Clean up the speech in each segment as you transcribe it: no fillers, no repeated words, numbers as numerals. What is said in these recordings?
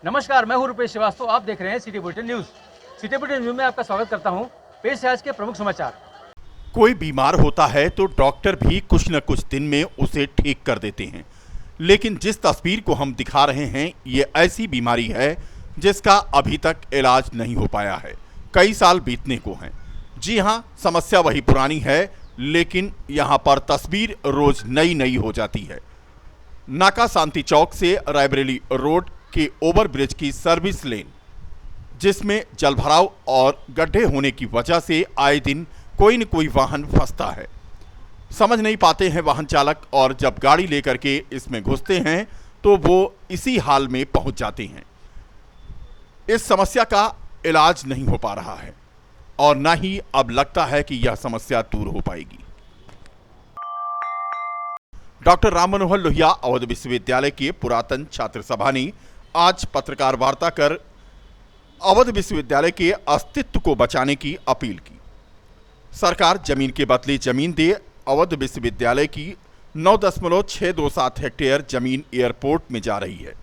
नमस्कार, मैं हूं रुपेश श्रीवास्तव। आप देख रहे हैं city bulletin news. City bulletin news में आपका स्वागत करता हूं। पेश है आज के प्रमुख समाचार। कोई बीमार होता है तो डॉक्टर भी कुछ न कुछ दिन में उसे ठीक कर देते हैं, लेकिन जिस तस्वीर को हम दिखा रहे हैं ये ऐसी बीमारी है जिसका अभी तक इलाज नहीं हो पाया है। कई साल बीतने को हैं। जी हाँ, समस्या वही पुरानी है, लेकिन यहाँ पर तस्वीर रोज नई नई हो जाती है। नाका शांति चौक से रायबरेली रोड के ओवरब्रिज की सर्विस लेन, जिसमें जलभराव और गड्ढे होने की वजह से आए दिन कोई न कोई वाहन फंसता है। समझ नहीं पाते हैं वाहन चालक, और जब गाड़ी लेकर के इसमें घुसते हैं तो वो इसी हाल में पहुंच जाते हैं। इस समस्या का इलाज नहीं हो पा रहा है और ना ही अब लगता है कि यह समस्या दूर हो पाएगी। डॉक्टर राम मनोहर लोहिया अवध विश्वविद्यालय के पुरातन छात्र सभा ने आज पत्रकार वार्ता कर अवध विश्वविद्यालय के अस्तित्व को बचाने की अपील की। सरकार जमीन के बदले जमीन दे। अवध विश्वविद्यालय की 9.627 हेक्टेयर जमीन एयरपोर्ट में जा रही है।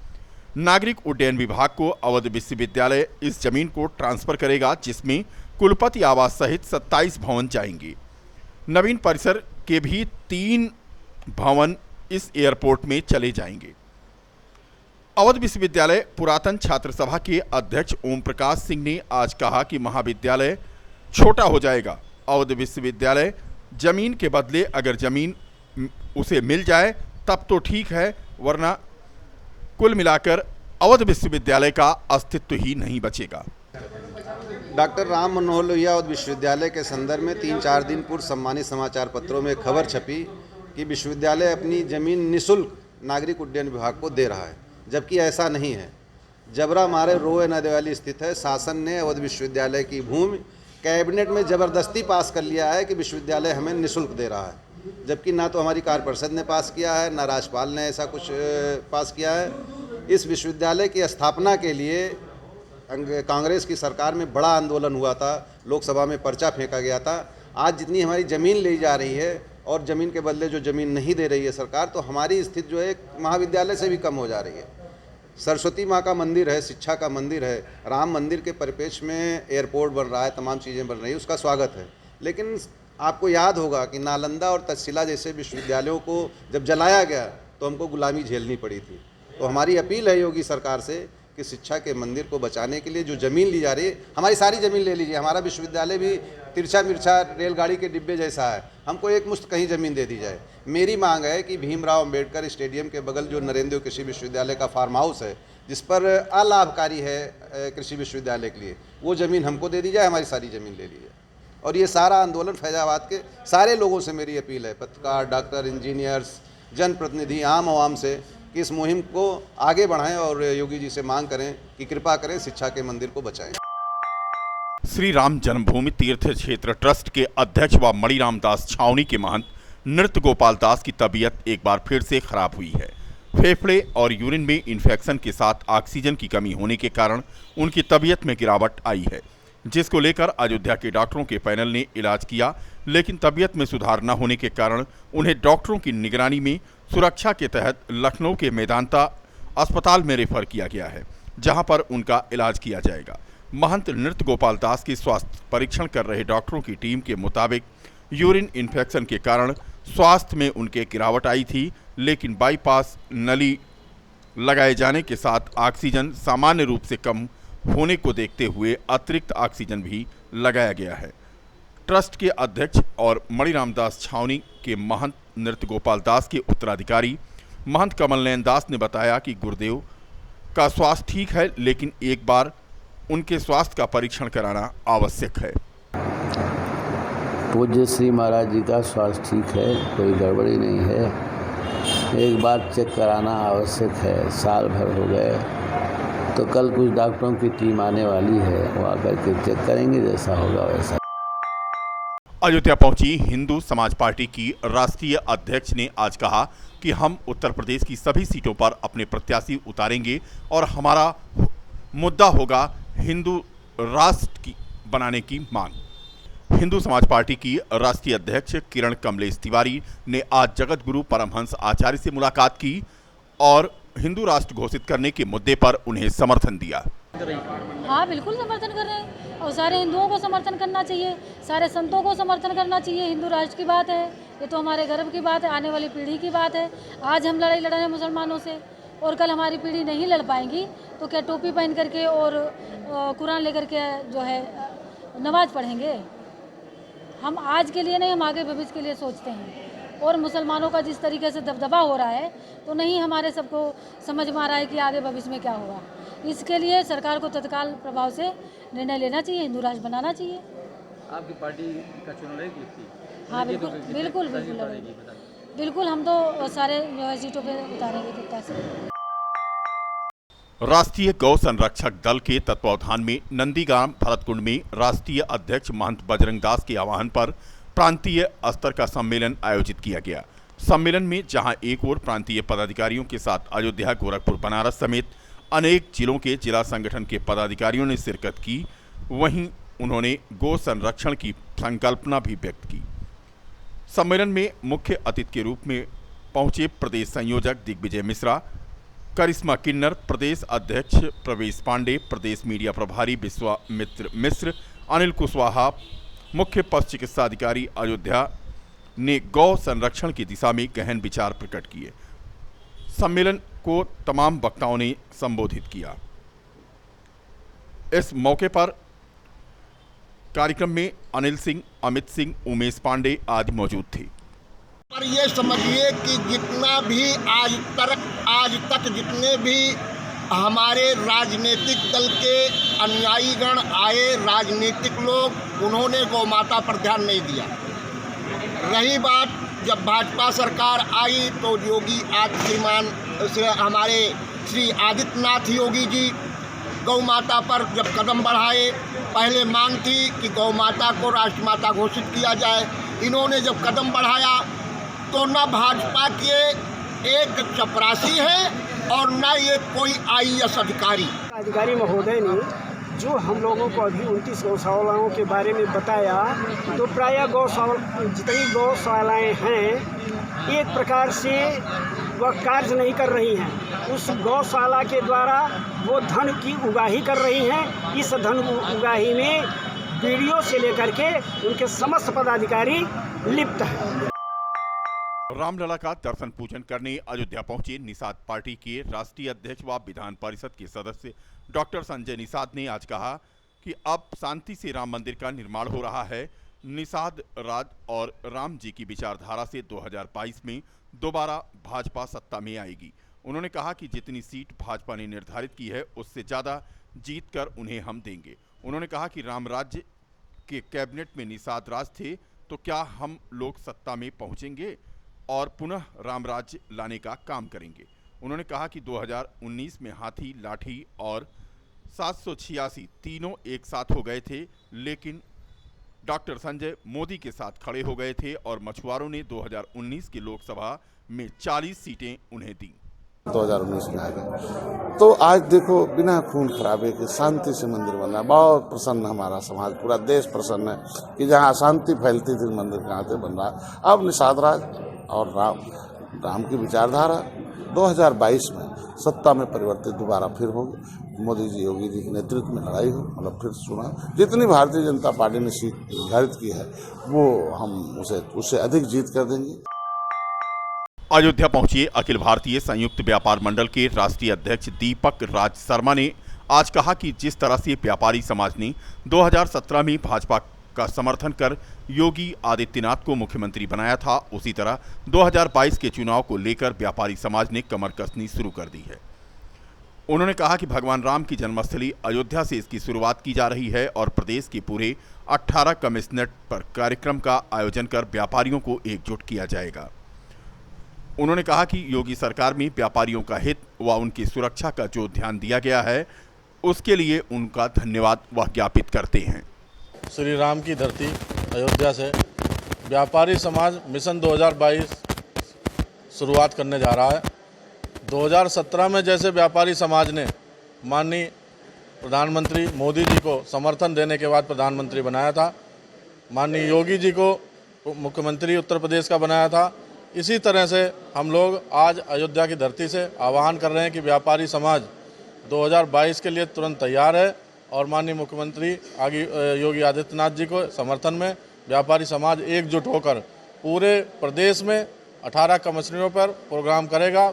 नागरिक उड्डयन विभाग को अवध विश्वविद्यालय इस जमीन को ट्रांसफर करेगा, जिसमें कुलपति आवास सहित 27 भवन जाएंगे। नवीन परिसर के भी 3 भवन इस एयरपोर्ट में चले जाएंगे। अवध विश्वविद्यालय पुरातन छात्र सभा के अध्यक्ष ओम प्रकाश सिंह ने आज कहा कि महाविद्यालय छोटा हो जाएगा। अवध विश्वविद्यालय जमीन के बदले अगर जमीन उसे मिल जाए तब तो ठीक है, वरना कुल मिलाकर अवध विश्वविद्यालय का अस्तित्व ही नहीं बचेगा। डॉक्टर राम मनोहर लोहिया अवध विश्वविद्यालय के संदर्भ में 3-4 दिन पूर्व सम्मानित समाचार पत्रों में खबर छपी कि विश्वविद्यालय अपनी जमीन निःशुल्क नागरिक उड्डयन विभाग को दे रहा है, जबकि ऐसा नहीं है। जबरा मारे रोए न देवाली स्थित है। शासन ने अवध विश्वविद्यालय की भूमि कैबिनेट में ज़बरदस्ती पास कर लिया है कि विश्वविद्यालय हमें निःशुल्क दे रहा है, जबकि ना तो हमारी कार्य परिषद ने पास किया है, ना राज्यपाल ने ऐसा कुछ पास किया है। इस विश्वविद्यालय की स्थापना के लिए कांग्रेस की सरकार में बड़ा आंदोलन हुआ था, लोकसभा में पर्चा फेंका गया था। आज जितनी हमारी ज़मीन ली जा रही है और ज़मीन के बदले जो ज़मीन नहीं दे रही है सरकार, तो हमारी स्थिति जो है महाविद्यालय से भी कम हो जा रही है। सरस्वती माँ का मंदिर है, शिक्षा का मंदिर है, राम मंदिर के परिप्रेक्ष्य में एयरपोर्ट बन रहा है, तमाम चीज़ें बन रही हैं, उसका स्वागत है। लेकिन आपको याद होगा कि नालंदा और तक्षशिला जैसे विश्वविद्यालयों को जब जलाया गया तो हमको गुलामी झेलनी पड़ी थी। तो हमारी अपील है योगी सरकार से कि शिक्षा के मंदिर को बचाने के लिए जो ज़मीन ली जा रही है, हमारी सारी ज़मीन ले लीजिए। हमारा विश्वविद्यालय भी तिरछा मिर्छा रेलगाड़ी के डिब्बे जैसा है, हमको एक मुश्त कहीं ज़मीन दे दी जाए। मेरी मांग है कि भीमराव अंबेडकर स्टेडियम के बगल जो नरेंद्र कृषि विश्वविद्यालय का फार्म हाउस है, जिस पर अलाभकारी है कृषि विश्वविद्यालय के लिए, वो ज़मीन हमको दे दी जाए, हमारी सारी ज़मीन ले ली जाए। और ये सारा आंदोलन फैजाबाद के सारे लोगों से मेरी अपील है, पत्रकार, डॉक्टर, इंजीनियर्स, जनप्रतिनिधि, आम आवाम से, कि इस मुहिम को आगे बढ़ाएं और योगी जी से मांग करें कि कृपा करें शिक्षा के मंदिर को बचाएं। श्री राम जन्मभूमि तीर्थ क्षेत्र ट्रस्ट के अध्यक्ष व मणिराम दास छावनी के महंत नृत्य गोपाल दास की तबीयत एक बार फिर से खराब हुई है। फेफड़े और यूरिन में इन्फेक्शन के साथ ऑक्सीजन की कमी होने के कारण उनकी तबीयत में गिरावट आई है, जिसको लेकर अयोध्या के डॉक्टरों के पैनल ने इलाज किया, लेकिन तबीयत में सुधार न होने के कारण उन्हें डॉक्टरों की निगरानी में सुरक्षा के तहत लखनऊ के मेदांता अस्पताल में रेफर किया गया है, जहां पर उनका इलाज किया जाएगा। महंत नृत्य गोपाल दास की स्वास्थ्य परीक्षण कर रहे डॉक्टरों की टीम के मुताबिक यूरिन इन्फेक्शन के कारण स्वास्थ्य में उनके गिरावट आई थी, लेकिन बाईपास नली लगाए जाने के साथ ऑक्सीजन सामान्य रूप से कम होने को देखते हुए अतिरिक्त ऑक्सीजन भी लगाया गया है। ट्रस्ट के अध्यक्ष और मणिराम दास छावनी के महंत नृत्य गोपाल दास के उत्तराधिकारी महंत कमल नयन दास ने बताया कि गुरुदेव का स्वास्थ्य ठीक है, लेकिन एक बार उनके स्वास्थ्य का परीक्षण कराना आवश्यक है। पूज्य श्री महाराज जी का स्वास्थ्य ठीक है, कोई गड़बड़ी नहीं है, एक बार चेक कराना आवश्यक है। साल भर हो गए, तो कल कुछ डॉक्टरों की टीम आने वाली है, वो आकर के चेक करेंगे, जैसा होगा वैसा। अयोध्या पहुंची हिंदू समाज पार्टी की राष्ट्रीय अध्यक्ष ने आज कहा कि हम उत्तर प्रदेश की सभी सीटों पर अपने प्रत्याशी उतारेंगे और हमारा मुद्दा होगा हिंदू राष्ट्र की बनाने की मांग। हिंदू समाज पार्टी की राष्ट्रीय अध्यक्ष किरण कमलेश तिवारी ने आज जगत गुरु परमहंस आचार्य से मुलाकात की और हिंदू राष्ट्र घोषित करने के मुद्दे पर उन्हें समर्थन दिया। हाँ, बिल्कुल समर्थन कर रहे हैं और सारे हिंदुओं को समर्थन करना चाहिए, सारे संतों को समर्थन करना चाहिए। हिंदू राष्ट्र की बात है, ये तो हमारे गर्व की बात है, आने वाली पीढ़ी की बात है। आज हम लड़ाई लड़ रहे हैं मुसलमानों से और कल हमारी पीढ़ी नहीं लड़ पाएंगी तो क्या टोपी पहन करके और कुरान लेकर के जो है नमाज पढ़ेंगे? हम आज के लिए नहीं, हम आगे भविष्य के लिए सोचते हैं। और मुसलमानों का जिस तरीके से दबदबा हो रहा है तो नहीं हमारे सबको समझ में आ रहा है कि आगे भविष्य में क्या होगा। इसके लिए सरकार को तत्काल प्रभाव से निर्णय लेना चाहिए, हिंदू राष्ट्र बनाना चाहिए। आपकी पार्टी का चुनाव लड़ेगी इसकी? हाँ, बिल्कुल बिल्कुल बिल्कुल लड़ेगी, बिल्कुल। हम तो सारे जो है सीटों पे उतारेंगे कितना से। राष्ट्रीय गौ संरक्षक दल के तत्वावधान में नंदीग्राम भरतकुंड में राष्ट्रीय अध्यक्ष महंत बजरंग दास के आह्वान पर प्रांतीय स्तर का सम्मेलन आयोजित किया गया। सम्मेलन में जहां एक ओर प्रांतीय पदाधिकारियों के साथ अयोध्या, गोरखपुर, बनारस समेत अनेक जिलों के जिला संगठन के पदाधिकारियों ने शिरकत की, वहीं उन्होंने गौ संरक्षण की संकल्पना भी व्यक्त की। सम्मेलन में मुख्य अतिथि के रूप में पहुंचे प्रदेश संयोजक दिग्विजय मिश्रा, करिश्मा किन्नर, प्रदेश अध्यक्ष प्रवेश पांडे, प्रदेश मीडिया प्रभारी विश्वामित्र मिश्र, अनिल कुशवाहा, मुख्य पशु चिकित्सा अधिकारी अयोध्या ने गौ संरक्षण की दिशा में गहन विचार प्रकट किए। सम्मेलन को तमाम वक्ताओं ने संबोधित किया। इस मौके पर कार्यक्रम में अनिल सिंह, अमित सिंह, उमेश पांडे आदि मौजूद थे। पर ये समझिए कि जितना भी आज तक जितने भी हमारे राजनीतिक दल के अनुयायीगण आए, राजनीतिक लोग, उन्होंने गौ माता पर ध्यान नहीं दिया। रही बात जब भाजपा सरकार आई तो योगी हमारे श्री आदित्यनाथ योगी जी गौ माता पर जब कदम बढ़ाए, पहले मांग थी कि गौ माता को राष्ट्रमाता घोषित किया जाए। इन्होंने जब कदम बढ़ाया तो न भाजपा के एक चपरासी है और न ये कोई IAS अधिकारी महोदय ने जो हम लोगों को अभी 29 गौशालाओं के बारे में बताया, तो प्रायः जितनी गौशालाएँ हैं एक प्रकार से वह कार्य नहीं कर रही हैं। उस गौशाला के द्वारा वो धन की उगाही कर रही हैं। इस धन उगाही में बीडीओ से लेकर के उनके समस्त पदाधिकारी लिप्त हैं। रामलला का दर्शन पूजन करने अयोध्या पहुंचे निषाद पार्टी के राष्ट्रीय अध्यक्ष व विधान परिषद के सदस्य डॉक्टर संजय निषाद ने आज कहा कि अब शांति से राम मंदिर का निर्माण हो रहा है। निषाद राज और राम जी की विचारधारा से 2022 में दोबारा भाजपा सत्ता में आएगी। उन्होंने कहा कि जितनी सीट भाजपा ने निर्धारित की है उससे ज़्यादा जीत कर उन्हें हम देंगे। उन्होंने कहा कि राम राज्य के कैबिनेट में निषाद राज थे तो क्या हम लोग सत्ता में पहुंचेंगे और पुनः राम राज्य लाने का काम करेंगे। उन्होंने कहा कि 2019 में हाथी, लाठी और 786 तीनों एक साथ हो गए थे, लेकिन डॉक्टर संजय मोदी के साथ खड़े हो गए थे और मछुआरों ने 2019 की लोकसभा में 40 सीटें उन्हें दी। 2019 में आ गए तो आज देखो बिना खून खराबे के शांति से मंदिर बना। बहुत प्रसन्न हमारा समाज, पूरा देश प्रसन्न है कि जहाँ शांति फैलती थी मंदिर कहाँ से बन रहा। अब निषाद राज और राम की विचारधारा 2022 में सत्ता में परिवर्तित दोबारा फिर होगी। मोदी जी, योगी जी के नेतृत्व में लड़ाई हो, मतलब फिर सुना जितनी भारतीय जनता पार्टी ने सीट निर्धारित की है वो हम उससे अधिक जीत कर देंगे। अयोध्या पहुंचे अखिल भारतीय संयुक्त व्यापार मंडल के राष्ट्रीय अध्यक्ष दीपक राज शर्मा ने आज कहा कि जिस तरह से व्यापारी समाज ने 2017 में भाजपा का समर्थन कर योगी आदित्यनाथ को मुख्यमंत्री बनाया था, उसी तरह 2022 के चुनाव को लेकर व्यापारी समाज ने कमर कसनी शुरू कर दी है। उन्होंने कहा कि भगवान राम की जन्मस्थली अयोध्या से इसकी शुरुआत की जा रही है और प्रदेश के पूरे 18 कमिश्नरेट पर कार्यक्रम का आयोजन कर व्यापारियों को एकजुट किया जाएगा। उन्होंने कहा कि योगी सरकार में व्यापारियों का हित व उनकी सुरक्षा का जो ध्यान दिया गया है उसके लिए उनका धन्यवाद वह ज्ञापित करते हैं। श्री राम की धरती अयोध्या से व्यापारी समाज मिशन 2022 शुरुआत करने जा रहा है। 2017 में जैसे व्यापारी समाज ने माननीय प्रधानमंत्री मोदी जी को समर्थन देने के बाद प्रधानमंत्री बनाया था, माननीय योगी जी को मुख्यमंत्री उत्तर प्रदेश का बनाया था, इसी तरह से हम लोग आज अयोध्या की धरती से आह्वान कर रहे हैं कि व्यापारी समाज 2022 के लिए तुरंत तैयार है और माननीय मुख्यमंत्री योगी आदित्यनाथ जी को समर्थन में व्यापारी समाज एकजुट होकर पूरे प्रदेश में 18 कमिश्नरियों पर प्रोग्राम करेगा।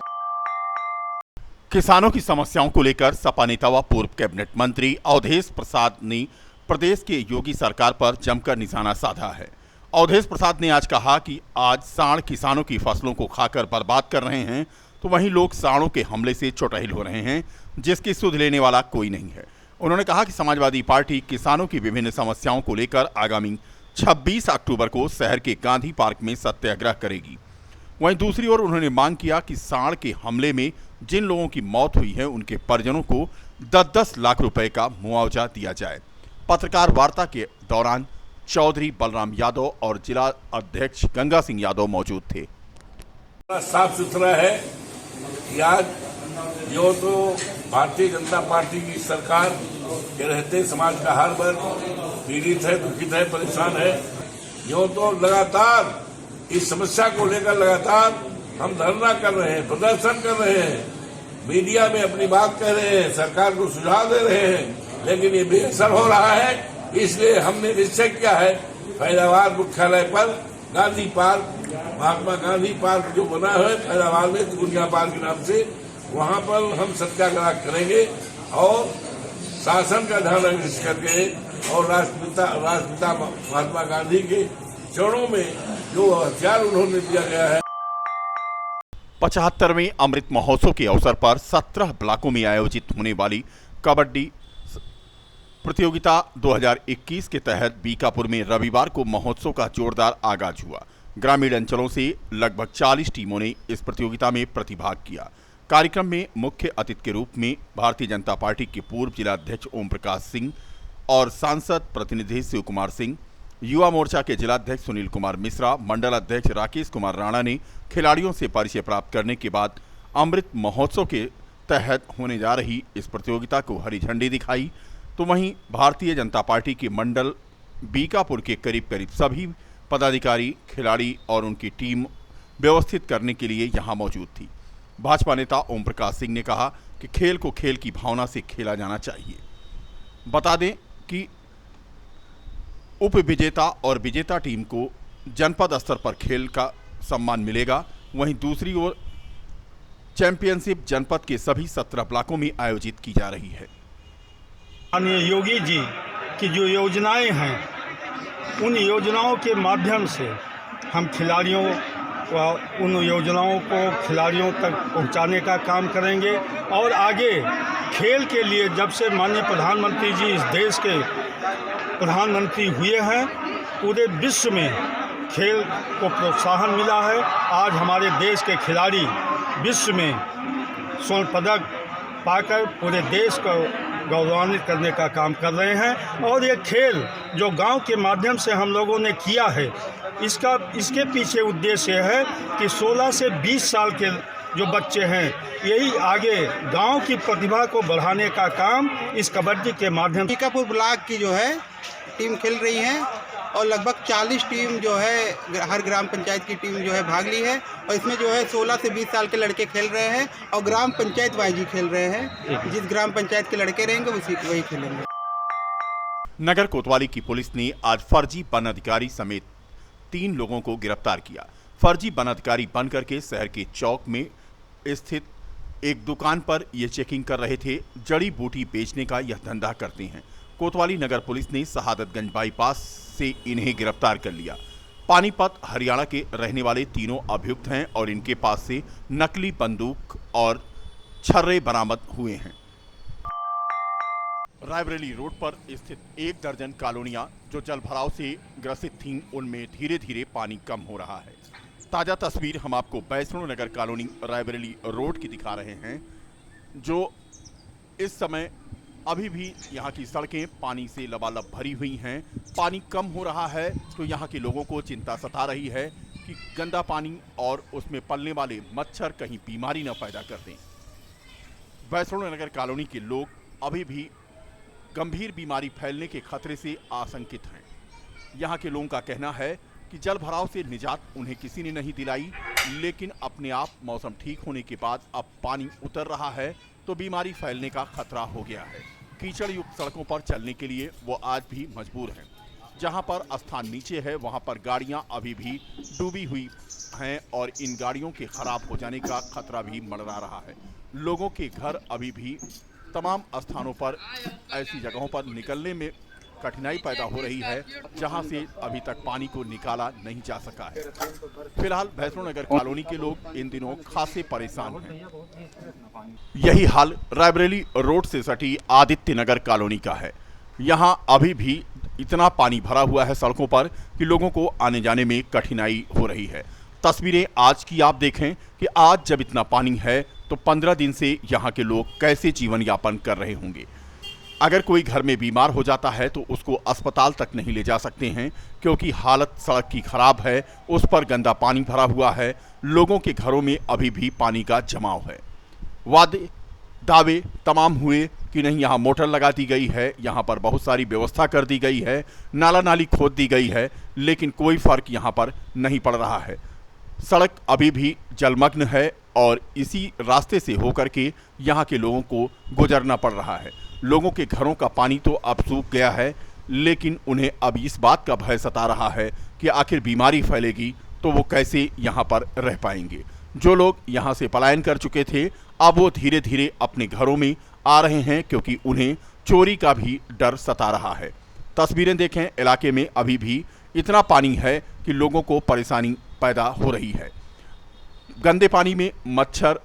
किसानों की समस्याओं को लेकर सपा नेता व पूर्व कैबिनेट मंत्री अवधेश प्रसाद ने प्रदेश के योगी सरकार पर जमकर निशाना साधा है। अवधेश प्रसाद ने आज कहा कि आज सांड किसानों की फसलों को खाकर बर्बाद कर रहे हैं, तो वहीं लोग सांडों के हमले से चौटहिल हो रहे हैं, जिसकी सुध लेने वाला कोई नहीं है। उन्होंने कहा कि समाजवादी पार्टी किसानों की विभिन्न समस्याओं को लेकर आगामी 26 अक्टूबर को शहर के गांधी पार्क में सत्याग्रह करेगी। वहीं दूसरी ओर उन्होंने मांग किया कि सांड के हमले में जिन लोगों की मौत हुई है उनके परिजनों को 10-10 लाख रुपए का मुआवजा दिया जाए। पत्रकार वार्ता के दौरान चौधरी बलराम यादव और जिला अध्यक्ष गंगा सिंह यादव मौजूद थे। साफ सुथरा है कि आज जो तो भारतीय जनता पार्टी की सरकार के रहते समाज का हर वर्ग पीड़ित है, दुखित है, परेशान है। जो तो लगातार इस समस्या को लेकर लगातार हम धरना कर रहे हैं, प्रदर्शन कर रहे हैं, मीडिया में अपनी बात कह रहे हैं, सरकार को सुझाव दे रहे हैं, लेकिन ये बेअसर हो रहा है। इसलिए हमने निश्चय किया है फैजाबाद मुख्यालय पर गांधी पार्क, महात्मा गांधी पार्क जो बना है फैजाबाद में दुनिया पार्क के नाम से, वहां पर हम सत्याग्रह करेंगे और शासन का ध्यान आकर्षित करके और राष्ट्रपिता महात्मा गांधी के चरणों में जो हथियार उन्होंने दिया गया है। 75वें अमृत महोत्सव के अवसर पर 17 ब्लॉकों में आयोजित होने वाली कबड्डी प्रतियोगिता 2021 के तहत बीकापुर में रविवार को महोत्सव का जोरदार आगाज हुआ। ग्रामीण अंचलों से लगभग 40 टीमों ने इस प्रतियोगिता में प्रतिभाग किया। कार्यक्रम में मुख्य अतिथि के रूप में भारतीय जनता पार्टी के पूर्व जिलाध्यक्ष ओम प्रकाश सिंह और सांसद प्रतिनिधि शिव कुमार सिंह, युवा मोर्चा के जिलाध्यक्ष सुनील कुमार मिश्रा, मंडल अध्यक्ष राकेश कुमार राणा ने खिलाड़ियों से परिचय प्राप्त करने के बाद अमृत महोत्सव के तहत होने जा रही इस प्रतियोगिता को हरी झंडी दिखाई। तो वहीं भारतीय जनता पार्टी के मंडल बीकापुर के करीब सभी पदाधिकारी, खिलाड़ी और उनकी टीम व्यवस्थित करने के लिए यहां मौजूद थी। भाजपा नेता ओम प्रकाश सिंह ने कहा कि खेल को खेल की भावना से खेला जाना चाहिए। बता दें कि उप विजेता और विजेता टीम को जनपद स्तर पर खेल का सम्मान मिलेगा। वहीं दूसरी ओर चैंपियनशिप जनपद के सभी 17 ब्लॉकों में आयोजित की जा रही है। माननीय योगी जी की जो योजनाएं हैं, उन योजनाओं के माध्यम से हम खिलाड़ियों व उन योजनाओं को खिलाड़ियों तक पहुंचाने का काम करेंगे और आगे खेल के लिए जब से माननीय प्रधानमंत्री जी इस देश के प्रधानमंत्री हुए हैं, पूरे विश्व में खेल को प्रोत्साहन मिला है। आज हमारे देश के खिलाड़ी विश्व में स्वर्ण पदक पाकर पूरे देश को गौरवान्वित करने का काम कर रहे हैं। और ये खेल जो गांव के माध्यम से हम लोगों ने किया है, इसके पीछे उद्देश्य है कि 16 से 20 साल के जो बच्चे हैं, यही आगे गांव की प्रतिभा को बढ़ाने का काम इस कबड्डी के माध्यम से। बीकापुर ब्लॉक की जो है टीम खेल रही है और लगभग 40 टीम जो है हर ग्राम पंचायत की टीम जो है भाग ली है और इसमें जो है 16 से 20 साल के लड़के खेल रहे हैं और ग्राम पंचायत वाइज ही खेल रहे हैं। जिस ग्राम पंचायत के लड़के रहेंगे वही खेलेंगे। नगर कोतवाली की पुलिस ने आज फर्जी वन अधिकारी समेत 3 लोगों को गिरफ्तार किया। फर्जी वन अधिकारी बन करके शहर के चौक में स्थित एक दुकान पर ये चेकिंग कर रहे थे। जड़ी बूटी बेचने का यह धंधा करते हैं। कोतवाली नगर पुलिस ने शहादतगंज बाईपास से इन्हें गिरफ्तार कर लिया। पानीपत हरियाणा के रहने वाले तीनों अभियुक्त हैं और इनके पास से नकली बंदूक और छर्रे बरामद हुए हैं। रायबरेली रोड पर स्थित 1 दर्जन कॉलोनियां जो जलभराव से ग्रसित थीं, उनमें धीरे धीरे पानी कम हो रहा है। ताज़ा तस्वीर हम आपको वैष्णो नगर कॉलोनी रायबरेली रोड की दिखा रहे हैं, जो इस समय अभी भी यहाँ की सड़कें पानी से लबालब भरी हुई हैं। पानी कम हो रहा है तो यहाँ के लोगों को चिंता सता रही है कि गंदा पानी और उसमें पलने वाले मच्छर कहीं बीमारी न पैदा कर दें। वैष्णो नगर कॉलोनी के लोग अभी भी गंभीर बीमारी फैलने के खतरे से आशंकित हैं। यहाँ के लोगों का कहना है कि जल भराव से निजात उन्हें किसी ने नहीं दिलाई, लेकिन अपने आप मौसम ठीक होने के बाद अब पानी उतर रहा है तो बीमारी फैलने का खतरा हो गया है। कीचड़ युक्त सड़कों पर चलने के लिए वो आज भी मजबूर हैं। जहां पर स्थान नीचे है वहां पर गाड़ियां अभी भी डूबी हुई हैं और इन गाड़ियों के खराब हो जाने का खतरा भी मंडरा रहा है। लोगों के घर अभी भी तमाम स्थानों पर ऐसी जगहों पर निकलने में कठिनाई पैदा हो रही है जहां से अभी तक पानी को निकाला नहीं जा सका है। फिलहाल भैंसरों नगर कॉलोनी के लोग इन दिनों खासे परेशान हैं। यही हाल रायबरेली रोड से सटी आदित्य नगर कॉलोनी का है। यहां अभी भी इतना पानी भरा हुआ है सड़कों पर कि लोगों को आने जाने में कठिनाई हो रही है। तस्वीरें आज की आप देखें कि आज जब इतना पानी है तो 15 दिन से यहाँ के लोग कैसे जीवन यापन कर रहे होंगे। अगर कोई घर में बीमार हो जाता है तो उसको अस्पताल तक नहीं ले जा सकते हैं क्योंकि हालत सड़क की खराब है, उस पर गंदा पानी भरा हुआ है। लोगों के घरों में अभी भी पानी का जमाव है। वादे दावे तमाम हुए कि नहीं यहाँ मोटर लगा दी गई है, यहाँ पर बहुत सारी व्यवस्था कर दी गई है, नाला नाली खोद दी गई है, लेकिन कोई फर्क यहाँ पर नहीं पड़ रहा है। सड़क अभी भी जलमग्न है और इसी रास्ते से होकर के यहाँ के लोगों को गुजरना पड़ रहा है। लोगों के घरों का पानी तो अब सूख गया है, लेकिन उन्हें अब इस बात का भय सता रहा है कि आखिर बीमारी फैलेगी तो वो कैसे यहाँ पर रह पाएंगे। जो लोग यहाँ से पलायन कर चुके थे अब वो धीरे धीरे अपने घरों में आ रहे हैं क्योंकि उन्हें चोरी का भी डर सता रहा है। तस्वीरें देखें, इलाके में अभी भी इतना पानी है कि लोगों को परेशानी पैदा हो रही है। गंदे पानी में मच्छर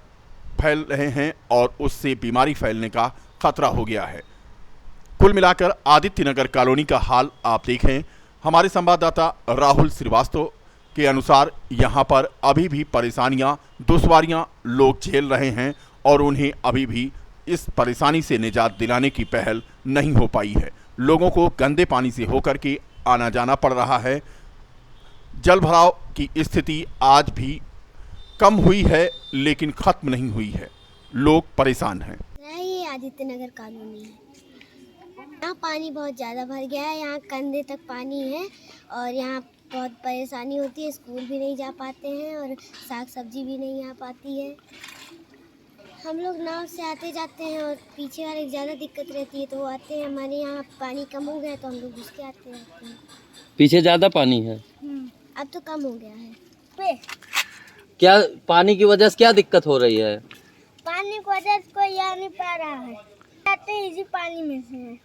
फैल रहे हैं और उससे बीमारी फैलने का खतरा हो गया है। कुल मिलाकर आदित्य नगर कॉलोनी का हाल आप देखें। हमारे संवाददाता राहुल श्रीवास्तव के अनुसार यहाँ पर अभी भी परेशानियाँ, दुश्वारियाँ लोग झेल रहे हैं और उन्हें अभी भी इस परेशानी से निजात दिलाने की पहल नहीं हो पाई है। लोगों को गंदे पानी से होकर के आना जाना पड़ रहा है। जल भराव की स्थिति आज भी कम हुई है लेकिन खत्म नहीं हुई है। लोग परेशान हैं। ये आदित्य नगर कॉलोनी है। यहाँ पानी बहुत ज़्यादा भर गया है, यहाँ कंधे तक पानी है और यहाँ बहुत परेशानी होती है। स्कूल भी नहीं जा पाते हैं और साग सब्जी भी नहीं आ पाती है। हम लोग नाव से आते जाते हैं और पीछे वाले की ज़्यादा दिक्कत रहती है तो वो आते हैं। हमारे यहाँ पानी कम हो गया तो हम लोग घुस के आते रहते हैं। पीछे ज़्यादा पानी है? अब तो कम हो गया है। क्या पानी की वजह से क्या दिक्कत हो रही है? पानी की वजह से कोई आ नहीं पा रहा है, आते इसी पानी में से है।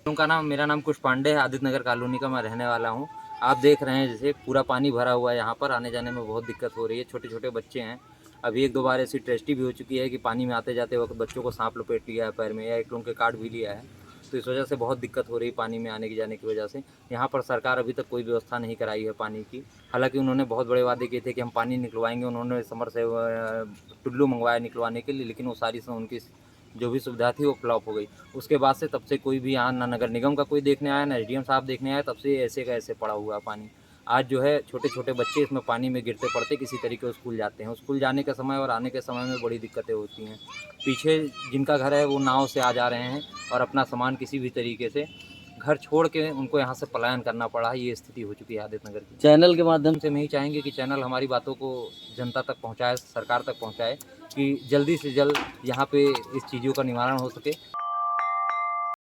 उनका मेरा नाम कुश पांडे है। आदित्य नगर कॉलोनी का मैं रहने वाला हूँ। आप देख रहे हैं जैसे पूरा पानी भरा हुआ है। यहाँ पर आने जाने में बहुत दिक्कत हो रही है। छोटे छोटे बच्चे हैं। अभी एक दो बार ऐसी ट्रेस्टी भी हो चुकी है कि पानी में आते जाते वक्त बच्चों को सांप लपेट लिया है पैर में या एक लोगों के काट भी लिया है। तो इस वजह से बहुत दिक्कत हो रही है पानी में आने की जाने की वजह से। यहाँ पर सरकार अभी तक कोई व्यवस्था नहीं कराई है पानी की। हालांकि उन्होंने बहुत बड़े वादे किए थे कि हम पानी निकलवाएंगे। उन्होंने समर से टुल्लू मंगवाया निकलवाने के लिए, लेकिन वो सारी उनकी जो भी सुविधा थी वो फ्लॉप हो गई। उसके बाद से तब से कोई भी यहाँ ना नगर निगम का कोई देखने आया, ना एसडीएम साहब देखने आया। तब से ऐसे का ऐसे पड़ा हुआ पानी। आज जो है छोटे छोटे बच्चे इसमें पानी में गिरते पड़ते किसी तरीके से स्कूल जाते हैं। स्कूल जाने के समय और आने के समय में बड़ी दिक्कतें होती हैं। पीछे जिनका घर है वो नाव से आ जा रहे हैं और अपना सामान किसी भी तरीके से घर छोड़ के उनको यहाँ से पलायन करना पड़ा है। ये स्थिति हो चुकी है आदित्य नगर की। चैनल के माध्यम से हम यही चाहेंगे कि चैनल हमारी बातों को जनता तक पहुँचाए, सरकार तक पहुँचाए कि जल्दी से जल्द यहाँ पे इस चीज़ों का निवारण हो सके।